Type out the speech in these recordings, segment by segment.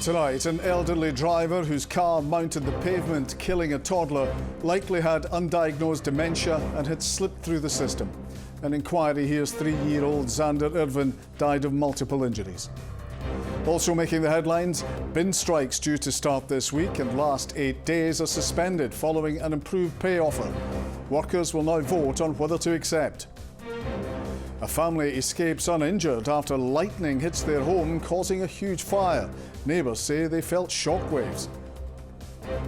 Tonight, an elderly driver whose car mounted the pavement, killing a toddler, likely had undiagnosed dementia and had slipped through the system. An inquiry hears 3-year-old Xander Irvin died of multiple injuries. Also making the headlines, bin strikes due to start this week and last 8 days are suspended following an improved pay offer. Workers will now vote on whether to accept. A family escapes uninjured after lightning hits their home, causing a huge fire. Neighbours say they felt shockwaves.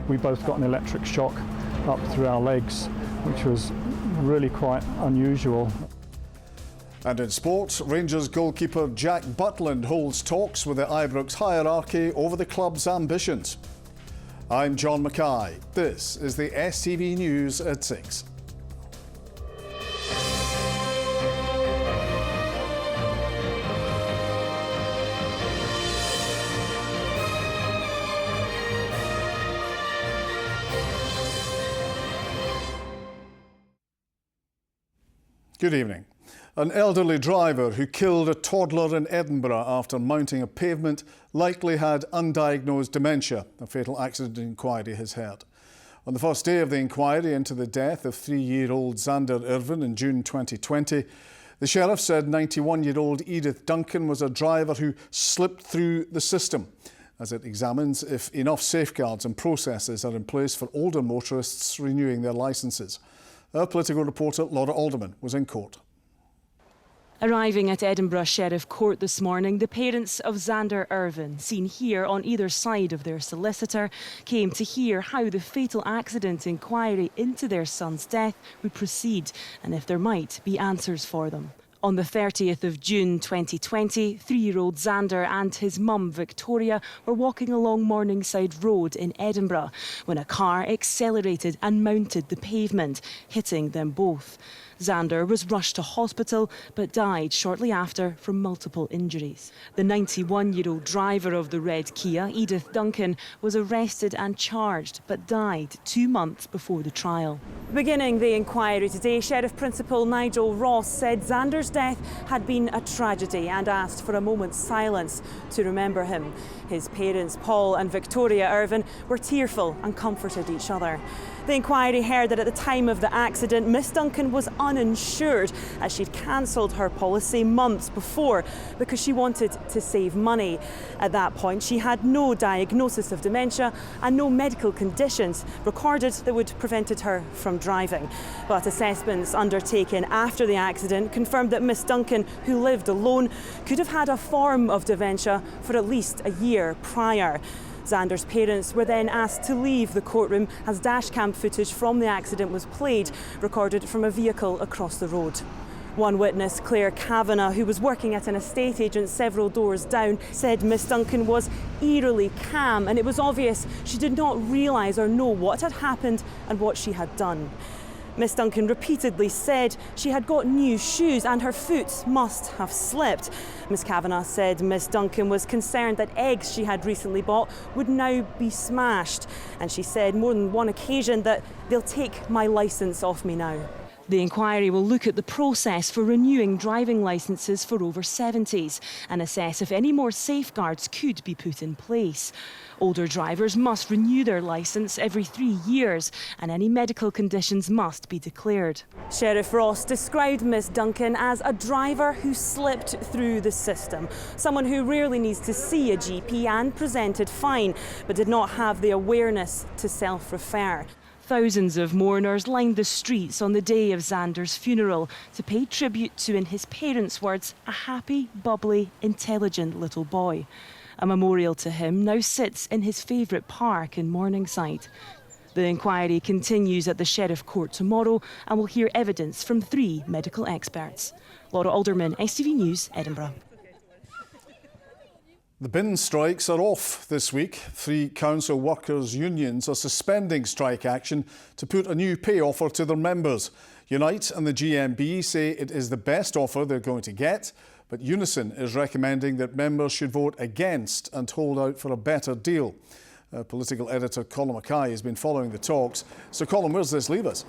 We both got an electric shock up through our legs, which was really quite unusual. And in sport, Rangers goalkeeper Jack Butland holds talks with the Ibrox hierarchy over the club's ambitions. I'm John Mackay. This is the STV News at 6. Good evening. An elderly driver who killed a toddler in Edinburgh after mounting a pavement likely had undiagnosed dementia, a fatal accident inquiry has heard. On the first day of the inquiry into the death of 3-year-old Xander Irvin in June 2020, the sheriff said 91-year-old Edith Duncan was a driver who slipped through the system, as it examines if enough safeguards and processes are in place for older motorists renewing their licences. Our political reporter Laura Alderman was in court. Arriving at Edinburgh Sheriff Court this morning, the parents of Xander Irvin, seen here on either side of their solicitor, came to hear how the fatal accident inquiry into their son's death would proceed and if there might be answers for them. On the 30th of June 2020, 3-year-old Xander and his mum Victoria were walking along Morningside Road in Edinburgh when a car accelerated and mounted the pavement, hitting them both. Xander was rushed to hospital but died shortly after from multiple injuries. The 91-year-old driver of the red Kia, Edith Duncan, was arrested and charged but died 2 months before the trial. Beginning the inquiry today, Sheriff Principal Nigel Ross said Xander's death had been a tragedy and asked for a moment's silence to remember him. His parents, Paul and Victoria Irvin, were tearful and comforted each other. The inquiry heard that at the time of the accident, Miss Duncan was uninsured as she'd cancelled her policy months before because she wanted to save money. At that point, she had no diagnosis of dementia and no medical conditions recorded that would prevented her from driving. But assessments undertaken after the accident confirmed that Miss Duncan, who lived alone, could have had a form of dementia for at least a year prior. Xander's parents were then asked to leave the courtroom as dashcam footage from the accident was played, recorded from a vehicle across the road. One witness, Claire Kavanagh, who was working at an estate agent several doors down, said Miss Duncan was eerily calm and it was obvious she did not realise or know what had happened and what she had done. Miss Duncan repeatedly said she had got new shoes and her foot must have slipped. Miss Kavanagh said Miss Duncan was concerned that eggs she had recently bought would now be smashed. And she said more than one occasion that they'll take my licence off me now. The inquiry will look at the process for renewing driving licences for over 70s and assess if any more safeguards could be put in place. Older drivers must renew their licence every 3 years and any medical conditions must be declared. Sheriff Ross described Miss Duncan as a driver who slipped through the system, someone who rarely needs to see a GP and presented fine, but did not have the awareness to self-refer. Thousands of mourners lined the streets on the day of Xander's funeral to pay tribute to, in his parents' words, a happy, bubbly, intelligent little boy. A memorial to him now sits in his favourite park in Morningside. The inquiry continues at the Sheriff Court tomorrow and will hear evidence from 3 medical experts. Laura Alderman, STV News, Edinburgh. The bin strikes are off this week. 3 council workers' unions are suspending strike action to put a new pay offer to their members. Unite and the GMB say it is the best offer they're going to get, but Unison is recommending that members should vote against and hold out for a better deal. Political editor Colin Mackay has been following the talks. So Colin, where does this leave us?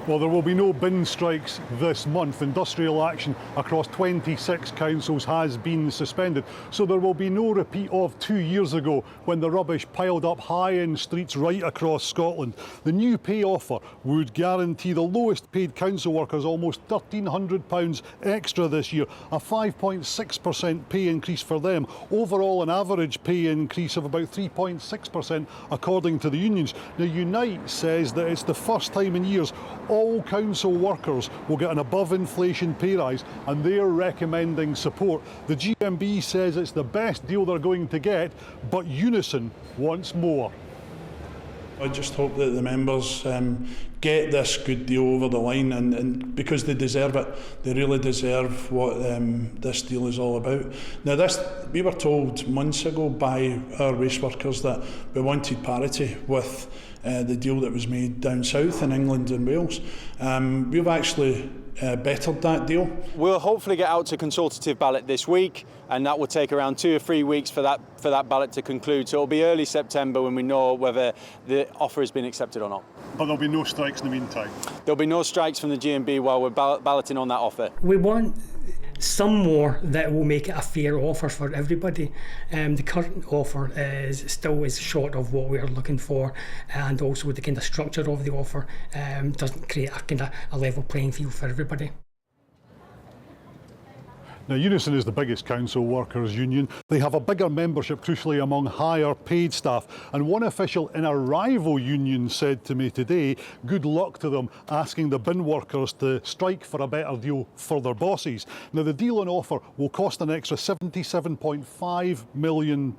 Well, there will be no bin strikes this month. Industrial action across 26 councils has been suspended. So there will be no repeat of 2 years ago when the rubbish piled up high in streets right across Scotland. The new pay offer would guarantee the lowest paid council workers almost £1,300 extra this year, a 5.6% pay increase for them. Overall, an average pay increase of about 3.6% according to the unions. Now, Unite says that it's the first time in years all council workers will get an above-inflation pay rise, and they're recommending support. The GMB says it's the best deal they're going to get, but Unison wants more. I just hope that the members get this good deal over the line, and because they deserve it, they really deserve what this deal is all about. Now, we were told months ago by our waste workers that we wanted parity with the deal that was made down south in England and Wales. We've actually bettered that deal. We'll hopefully get out to consultative ballot this week, and that will take around 2 or 3 weeks for that ballot to conclude. So it'll be early September when we know whether the offer has been accepted or not. But there'll be no strikes in the meantime? There'll be no strikes from the GMB while we're balloting on that offer. We want some more that will make it a fair offer for everybody. The current offer is short of what we are looking for, and also the kind of structure of the offer doesn't create a level playing field for everybody. Now, Unison is the biggest council workers' union. They have a bigger membership, crucially, among higher paid staff. And one official in a rival union said to me today, good luck to them asking the bin workers to strike for a better deal for their bosses. Now, the deal on offer will cost an extra £77.5 million.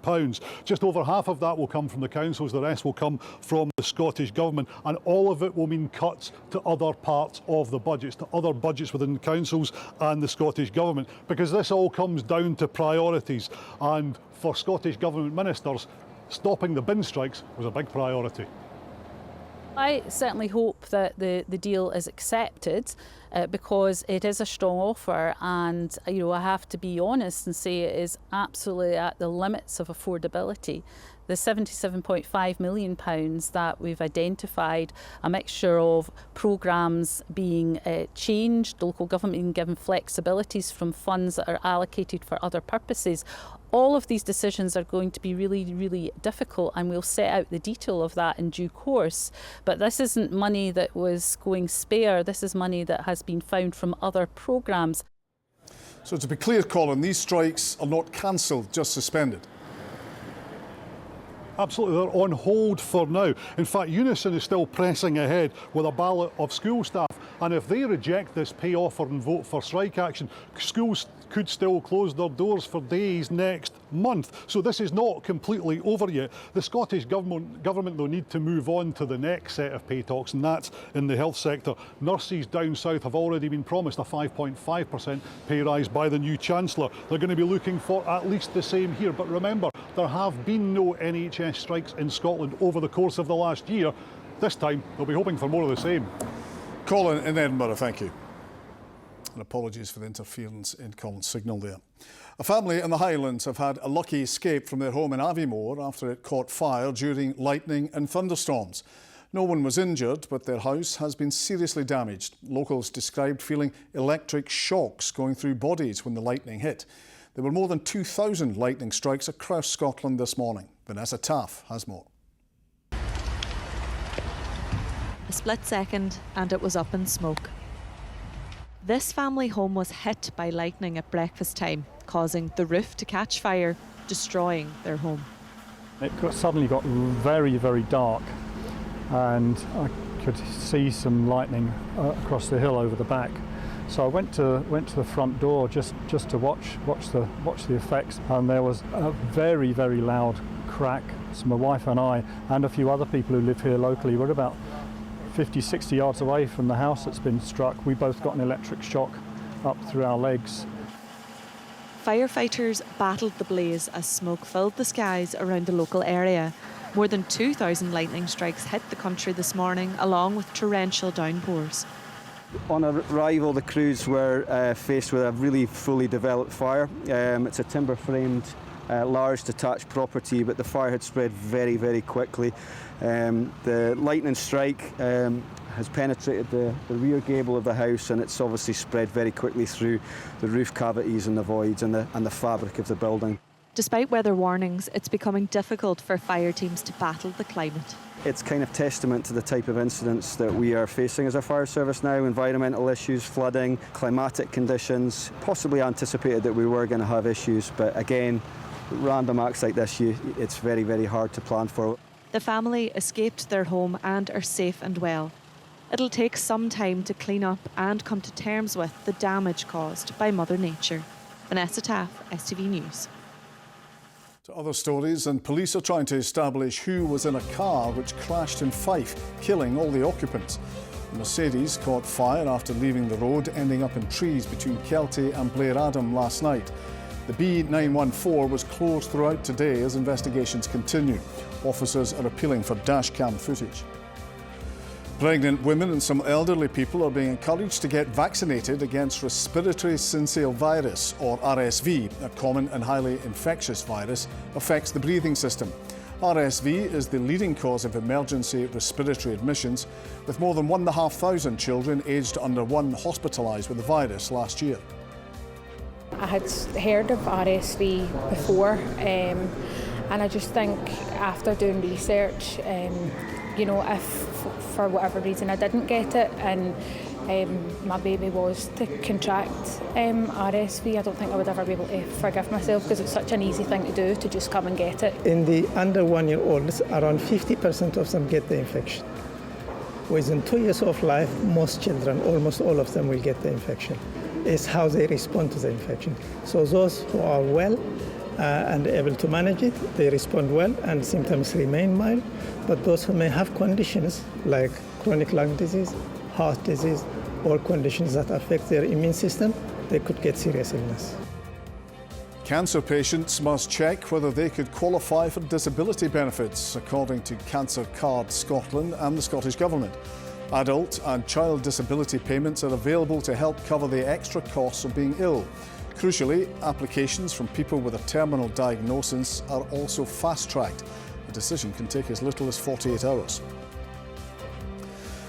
Just over half of that will come from the councils, the rest will come from the Scottish Government. And all of it will mean cuts to other parts of the budgets, to other budgets within councils and the Scottish Government. Because this all comes down to priorities, and for Scottish Government ministers, stopping the bin strikes was a big priority. I certainly hope that the deal is accepted because it is a strong offer, and I have to be honest and say it is absolutely at the limits of affordability. The £77.5 million that we've identified, a mixture of programmes being changed, local government being given flexibilities from funds that are allocated for other purposes. All of these decisions are going to be really, really difficult, and we'll set out the detail of that in due course. But this isn't money that was going spare, this is money that has been found from other programmes. So to be clear, Colin, these strikes are not cancelled, just suspended. Absolutely, they're on hold for now. In fact, Unison is still pressing ahead with a ballot of school staff, and if they reject this pay offer and vote for strike action, schools could still close their doors for days next month. So this is not completely over yet. The Scottish Government though need to move on to the next set of pay talks, and that's in the health sector. Nurses down south have already been promised a 5.5% pay rise by the new Chancellor. They're going to be looking for at least the same here. But remember, there have been no NHS strikes in Scotland over the course of the last year. This time, they'll be hoping for more of the same. Colin in Edinburgh, thank you. And apologies for the interference in Colin's signal there. A family in the Highlands have had a lucky escape from their home in Aviemore after it caught fire during lightning and thunderstorms. No one was injured, but their house has been seriously damaged. Locals described feeling electric shocks going through bodies when the lightning hit. There were more than 2,000 lightning strikes across Scotland this morning. Vanessa Taff has more. A split second and it was up in smoke. This family home was hit by lightning at breakfast time, causing the roof to catch fire, destroying their home. It suddenly got very, very dark, and I could see some lightning across the hill over the back. So I went to the front door just to watch the effects, and there was a very, very loud crack. So my wife and I and a few other people who live here locally were about 50, 60 yards away from the house that's been struck. We both got an electric shock up through our legs. Firefighters battled the blaze as smoke filled the skies around the local area. More than 2,000 lightning strikes hit the country this morning, along with torrential downpours. On arrival, the crews were faced with a really fully developed fire. It's a timber-framed, large detached property, but the fire had spread very, very quickly. The lightning strike has penetrated the rear gable of the house, and it's obviously spread very quickly through the roof cavities and the voids and the fabric of the building. Despite weather warnings, it's becoming difficult for fire teams to battle the climate. It's kind of testament to the type of incidents that we are facing as a fire service now: environmental issues, flooding, climatic conditions. Possibly anticipated that we were going to have issues, but again, random acts like this, it's very, very hard to plan for. The family escaped their home and are safe and well. It'll take some time to clean up and come to terms with the damage caused by Mother Nature. Vanessa Taff, STV News. To other stories, and police are trying to establish who was in a car which crashed in Fife, killing all the occupants. The Mercedes caught fire after leaving the road, ending up in trees between Kelty and Blair Adam last night. The B914 was closed throughout today as investigations continue. Officers are appealing for dashcam footage. Pregnant women and some elderly people are being encouraged to get vaccinated against respiratory syncytial virus, or RSV, a common and highly infectious virus, affects the breathing system. RSV is the leading cause of emergency respiratory admissions, with more than 1,500 children aged under 1 hospitalised with the virus last year. I had heard of RSV before, and I just think after doing research, if for whatever reason I didn't get it and my baby was to contract RSV, I don't think I would ever be able to forgive myself, because it's such an easy thing to do, to just come and get it. In the under 1-year-olds, around 50% of them get the infection. Within 2 years of life, most children, almost all of them, will get the infection. It's how they respond to the infection. So those who are well and able to manage it, they respond well and symptoms remain mild. But those who may have conditions like chronic lung disease, heart disease, or conditions that affect their immune system, they could get serious illness. Cancer patients must check whether they could qualify for disability benefits, according to Cancer Card Scotland and the Scottish Government. Adult and child disability payments are available to help cover the extra costs of being ill. Crucially, applications from people with a terminal diagnosis are also fast-tracked. A decision can take as little as 48 hours.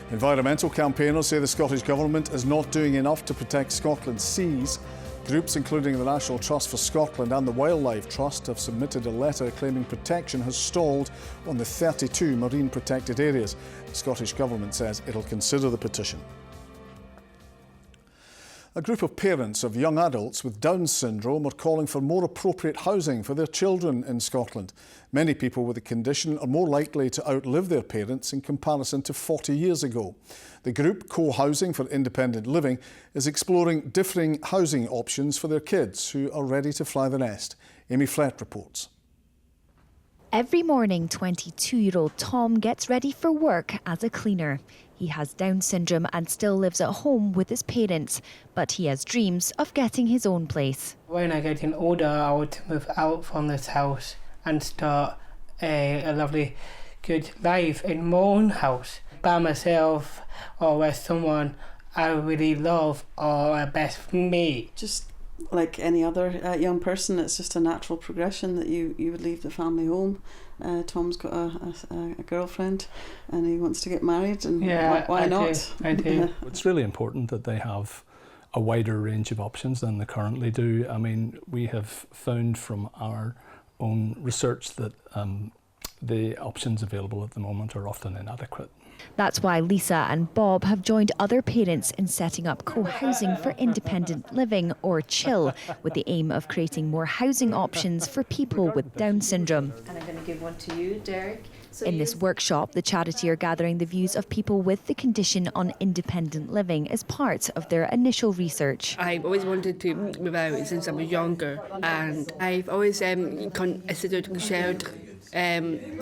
Environmental campaigners say the Scottish Government is not doing enough to protect Scotland's seas. Groups including the National Trust for Scotland and the Wildlife Trust have submitted a letter claiming protection has stalled on the 32 marine protected areas. The Scottish Government says it'll consider the petition. A group of parents of young adults with Down syndrome are calling for more appropriate housing for their children in Scotland. Many people with the condition are more likely to outlive their parents in comparison to 40 years ago. The group, Cohousing for Independent Living, is exploring differing housing options for their kids who are ready to fly the nest. Amy Flett reports. Every morning, 22-year-old Tom gets ready for work as a cleaner. He has Down syndrome and still lives at home with his parents, but he has dreams of getting his own place. When I get older, I want to move out from this house and start a lovely, good life in my own house, by myself or with someone I really love or a best mate. Just like any other young person, it's just a natural progression that you would leave the family home. Tom's got a girlfriend and he wants to get married, and why not? I do. It's really important that they have a wider range of options than they currently do. I mean, we have found from our own research that the options available at the moment are often inadequate. That's why Lisa and Bob have joined other parents in setting up Cohousing for Independent Living, or CHILL, with the aim of creating more housing options for people with Down syndrome. And I'm going to give one to you, Derek. In this workshop, the charity are gathering the views of people with the condition on independent living as part of their initial research. I've always wanted to move out since I was younger, and I've always considered shared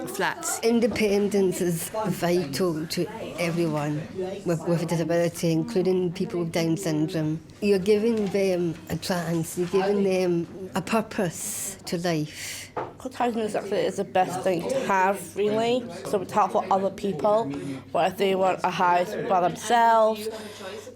flats. Independence is vital to everyone with a disability, including people with Down syndrome. You're giving them a chance, you're giving them a purpose to life. Housing is the best thing to have, really, so it's helpful for other people, but if they want a house by themselves,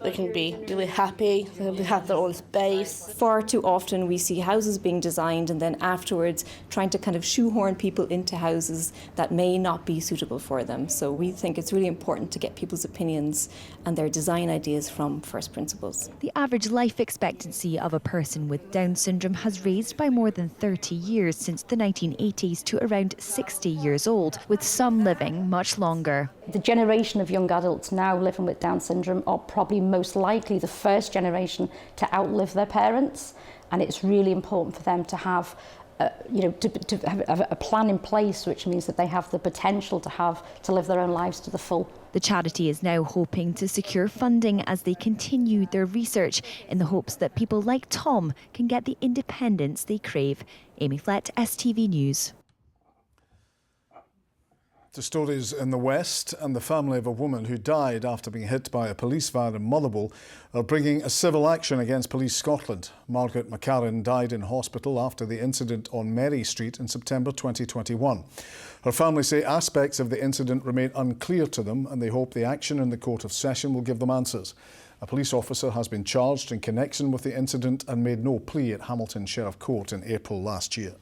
They can be really happy, they have their own space. Far too often we see houses being designed and then afterwards trying to kind of shoehorn people into houses that may not be suitable for them. So we think it's really important to get people's opinions and their design ideas from first principles. The average life expectancy of a person with Down syndrome has raised by more than 30 years since the 1980s to around 60 years old, with some living much longer. The generation of young adults now living with Down syndrome are probably most likely the first generation to outlive their parents, and it's really important for them to have to have a plan in place, which means that they have the potential to live their own lives to the full. The charity is now hoping to secure funding as they continue their research in the hopes that people like Tom can get the independence they crave. Amy Flett, STV News. The stories in the West, and the family of a woman who died after being hit by a police van in Motherwell are bringing a civil action against Police Scotland. Margaret McCarran died in hospital after the incident on Mary Street in September 2021. Her family say aspects of the incident remain unclear to them, and they hope the action in the Court of Session will give them answers. A police officer has been charged in connection with the incident and made no plea at Hamilton Sheriff Court in April last year.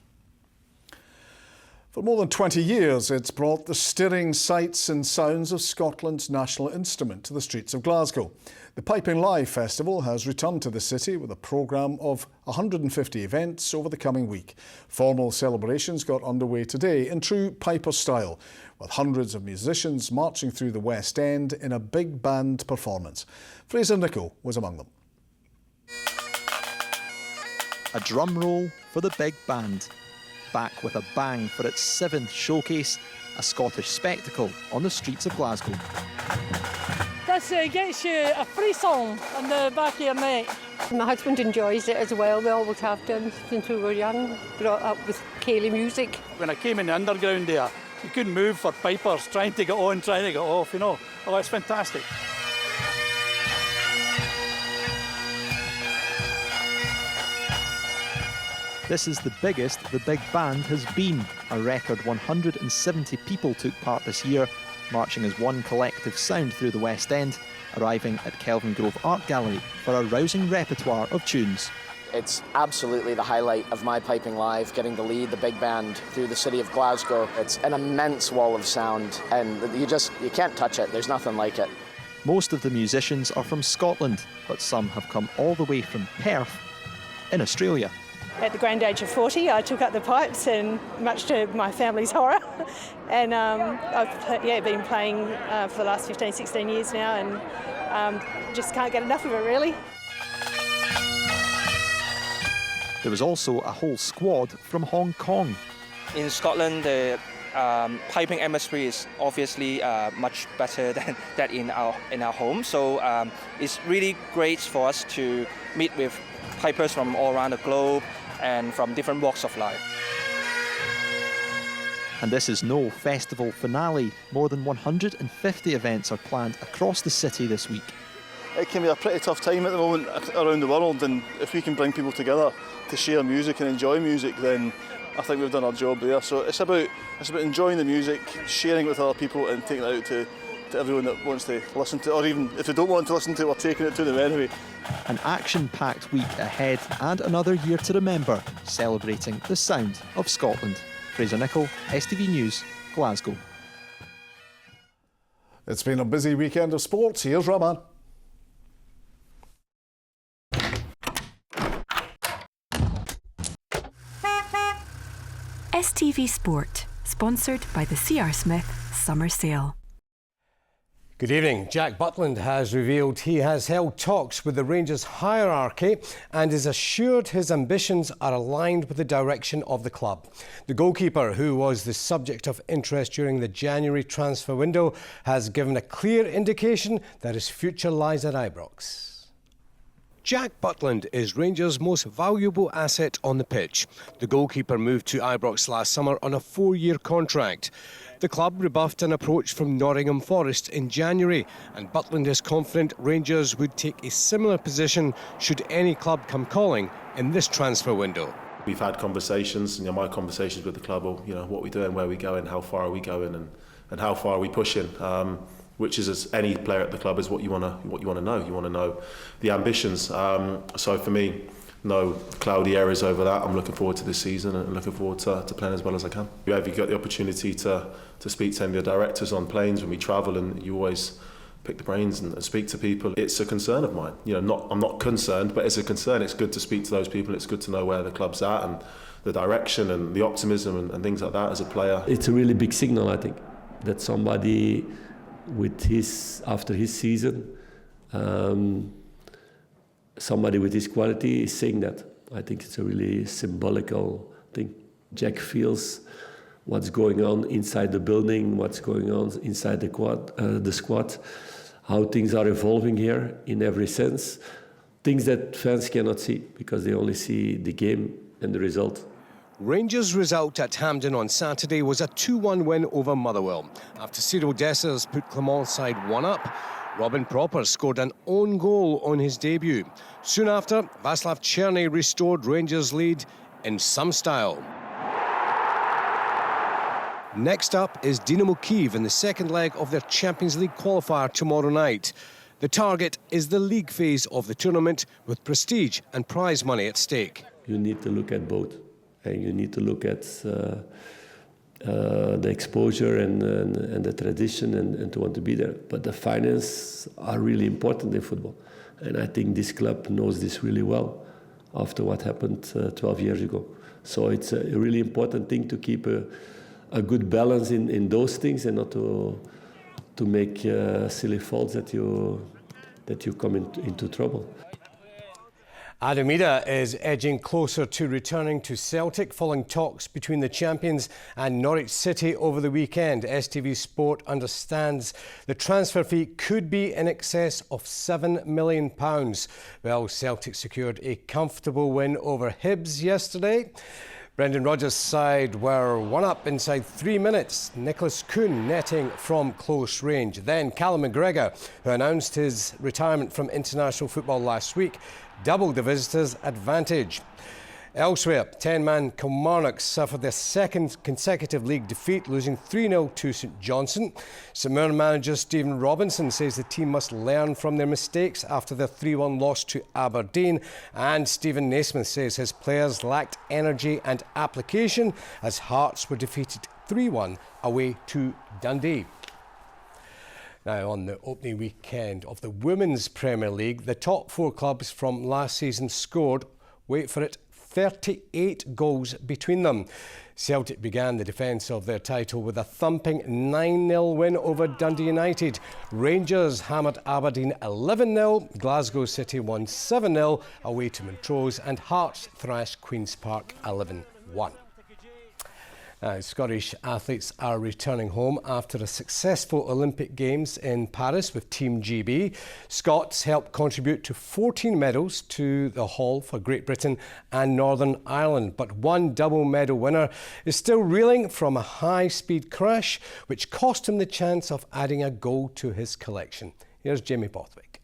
For more than 20 years, it's brought the stirring sights and sounds of Scotland's national instrument to the streets of Glasgow. The Piping Live Festival has returned to the city with a programme of 150 events over the coming week. Formal celebrations got underway today in true Piper style, with hundreds of musicians marching through the West End in a big band performance. Fraser Nicholl was among them. A drum roll for the big band. Back with a bang for its 7th showcase, a Scottish spectacle on the streets of Glasgow. This gets you a free song on the back of your neck. My husband enjoys it as well. We always have done since we were young, brought up with Cayley music. When I came in the underground there, you couldn't move for pipers, trying to get on, trying to get off, you know. Oh, it's fantastic. This is the biggest the big band has been. A record 170 people took part this year, marching as one collective sound through the West End, arriving at Kelvin Grove Art Gallery for a rousing repertoire of tunes. It's absolutely the highlight of my Piping Live, getting to lead the big band through the city of Glasgow. It's an immense wall of sound, and you can't touch it. There's nothing like it. Most of the musicians are from Scotland, but some have come all the way from Perth in Australia. At the grand age of 40, I took up the pipes, and much to my family's horror. And I've been playing for the last 15, 16 years now, and just can't get enough of it, really. There was also a whole squad from Hong Kong. In Scotland, the piping atmosphere is obviously much better than that in our home. So it's really great for us to meet with pipers from all around the globe and from different walks of life. And this is no festival finale. More than 150 events are planned across the city this week. It can be a pretty tough time at the moment around the world, and if we can bring people together to share music and enjoy music, then I think we've done our job there. So it's about enjoying the music, sharing it with other people, and taking it out to everyone that wants to listen to it, or even if they don't want to listen to it, we're taking it to them anyway. An action-packed week ahead and another year to remember, celebrating the sound of Scotland. Fraser Nicholl, STV News, Glasgow. It's been a busy weekend of sports. Here's Rahman. STV Sport, sponsored by the C.R. Smith Summer Sale. Good evening. Jack Butland has revealed he has held talks with the Rangers hierarchy and is assured his ambitions are aligned with the direction of the club. The goalkeeper, who was the subject of interest during the January transfer window, has given a clear indication that his future lies at Ibrox. Jack Butland is Rangers' most valuable asset on the pitch. The goalkeeper moved to Ibrox last summer on a 4-year contract. The club rebuffed an approach from Nottingham Forest in January, and Butland is confident Rangers would take a similar position should any club come calling in this transfer window. We've had conversations, my conversations with the club, what we do and where we go and how far are we going and how far are we pushing. which is, as any player at the club, is what you want to know. You want to know the ambitions. So for me, no cloudy areas over that. I'm looking forward to this season and looking forward to playing as well as I can. Have you got the opportunity to speak to any of the directors on planes when we travel, and you always pick the brains and speak to people? It's a concern of mine. I'm not concerned, but it's a concern. It's good to speak to those people. It's good to know where the club's at and the direction and the optimism and things like that as a player. It's a really big signal, I think, that somebody after his season, somebody with his quality is saying that. I think it's a really symbolical thing. Jack feels what's going on inside the building, what's going on inside the squad, how things are evolving here in every sense. Things that fans cannot see because they only see the game and the result. Rangers' result at Hampden on Saturday was a 2-1 win over Motherwell. After Cyril Dessers put Clermont's side 1 up, Robin Propper scored an own goal on his debut. Soon after, Václav Černý restored Rangers' lead in some style. Next up is Dynamo Kyiv in the second leg of their Champions League qualifier tomorrow night. The target is the league phase of the tournament with prestige and prize money at stake. You need to look at both. And you need to look at the exposure and the tradition and to want to be there. But the finance are really important in football. And I think this club knows this really well after what happened 12 years ago. So it's a really important thing to keep a good balance in those things and not to make silly faults that you come into trouble. Adam Idah is edging closer to returning to Celtic following talks between the champions and Norwich City over the weekend. STV Sport understands the transfer fee could be in excess of £7 million. Well, Celtic secured a comfortable win over Hibs yesterday. Brendan Rodgers' side were 1-up inside 3 minutes. Nicholas Kuhn netting from close range. Then Callum McGregor, who announced his retirement from international football last week, doubled the visitors' advantage. Elsewhere, 10-man Kilmarnock suffered their second consecutive league defeat, losing 3-0 to St Johnstone. St Mirren manager Stephen Robinson says the team must learn from their mistakes after their 3-1 loss to Aberdeen. And Stephen Naismith says his players lacked energy and application as Hearts were defeated 3-1 away to Dundee. Now, on the opening weekend of the Women's Premier League, the top 4 clubs from last season scored, wait for it, 38 goals between them. Celtic began the defence of their title with a thumping 9-0 win over Dundee United. Rangers hammered Aberdeen 11-0. Glasgow City won 7-0 away to Montrose, and Hearts thrashed Queen's Park 11-1. Scottish athletes are returning home after a successful Olympic Games in Paris with Team GB. Scots helped contribute to 14 medals to the haul for Great Britain and Northern Ireland. But one double medal winner is still reeling from a high-speed crash, which cost him the chance of adding a gold to his collection. Here's Jamie Borthwick.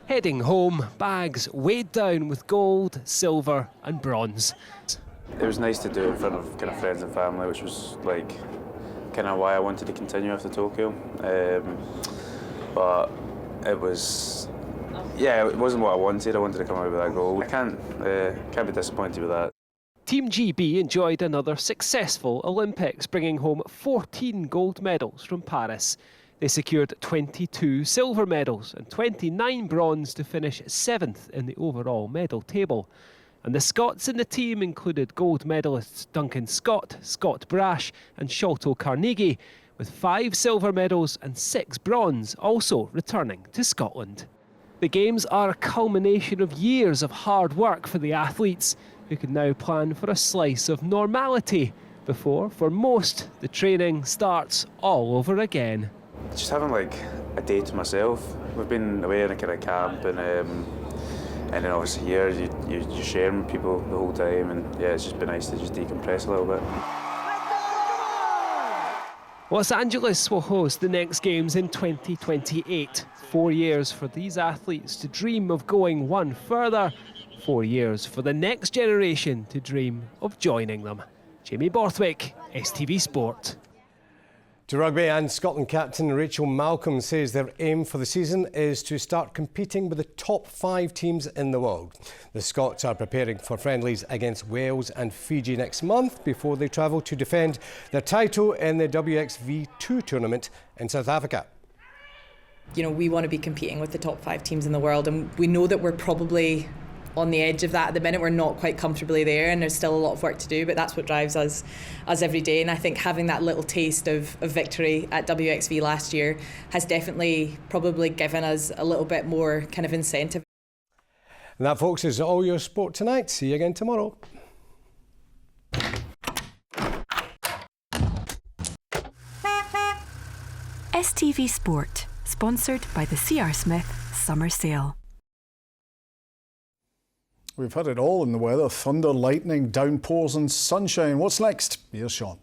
Heading home, bags weighed down with gold, silver and bronze. It was nice to do it in front of kind of friends and family, which was like kind of why I wanted to continue after Tokyo. But it was, it wasn't what I wanted. I wanted to come out with that goal. I can't be disappointed with that. Team GB enjoyed another successful Olympics, bringing home 14 gold medals from Paris. They secured 22 silver medals and 29 bronze to finish 7th in the overall medal table. And the Scots in the team included gold medalists Duncan Scott, Scott Brash and Sholto Carnegie, with 5 silver medals and 6 bronze also returning to Scotland. The Games are a culmination of years of hard work for the athletes, who can now plan for a slice of normality before, for most, the training starts all over again. Just having like a day to myself. We've been away in a kind of camp and then obviously here you're sharing with people the whole time, and it's just been nice to just decompress a little bit. Los Angeles will host the next Games in 2028. 4 years for these athletes to dream of going one further. 4 years for the next generation to dream of joining them. Jamie Borthwick, STV Sport. To rugby, and Scotland captain Rachel Malcolm says their aim for the season is to start competing with the top 5 teams in the world. The Scots are preparing for friendlies against Wales and Fiji next month before they travel to defend their title in the WXV2 tournament in South Africa. You know, we want to be competing with the top 5 teams in the world, and we know that we're probably on the edge of that at the minute. We're not quite comfortably there, and there's still a lot of work to do, but that's what drives us every day. And I think having that little taste of victory at WXV last year has definitely probably given us a little bit more kind of incentive. And that, folks, is all your sport tonight. See you again tomorrow. STV Sport, sponsored by the C.R. Smith Summer Sale. We've had it all in the weather: thunder, lightning, downpours and sunshine. What's next? Here's Sean.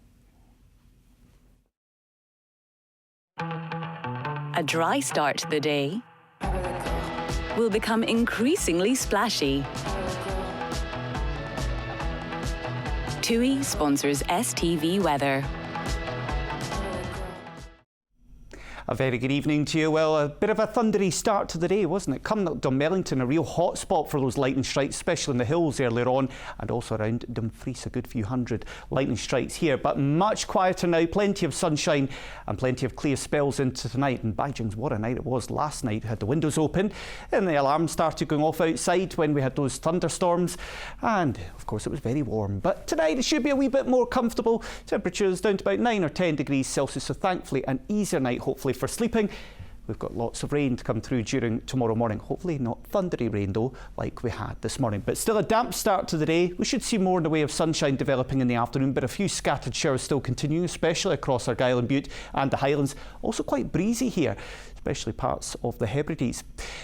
A dry start to the day will become increasingly splashy. TUI sponsors STV Weather. A very good evening to you. Well, a bit of a thundery start to the day, wasn't it? Coming up Dunmellington, a real hot spot for those lightning strikes, especially in the hills earlier on, and also around Dumfries, a good few hundred lightning strikes here. But much quieter now, plenty of sunshine and plenty of clear spells into tonight. And by Jings, what a night it was last night. We had the windows open and the alarm started going off outside when we had those thunderstorms. And of course it was very warm. But tonight it should be a wee bit more comfortable. Temperatures down to about 9 or 10 degrees Celsius. So thankfully an easier night, hopefully, for sleeping. We've got lots of rain to come through during tomorrow morning. Hopefully not thundery rain though, like we had this morning. But still a damp start to the day. We should see more in the way of sunshine developing in the afternoon, but a few scattered showers still continuing, especially across Argyll and Bute and the Highlands. Also quite breezy here, especially parts of the Hebrides.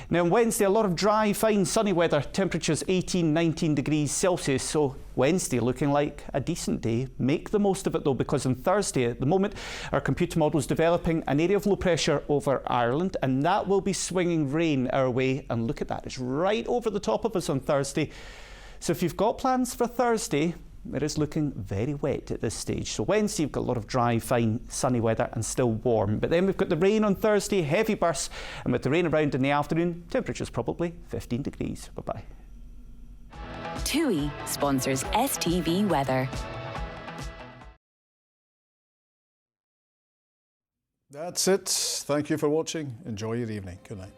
Now on Wednesday, a lot of dry, fine, sunny weather. Temperatures 18, 19 degrees Celsius. So Wednesday looking like a decent day. Make the most of it though, because on Thursday at the moment our computer model is developing an area of low pressure over Ireland, and that will be swinging rain our way. And look at that, it's right over the top of us on Thursday. So if you've got plans for Thursday, it is looking very wet at this stage. So Wednesday, you've got a lot of dry, fine, sunny weather and still warm. But then we've got the rain on Thursday, heavy bursts, and with the rain around in the afternoon, temperatures probably 15 degrees. Bye-bye. TUI sponsors STV Weather. That's it. Thank you for watching. Enjoy your evening. Good night.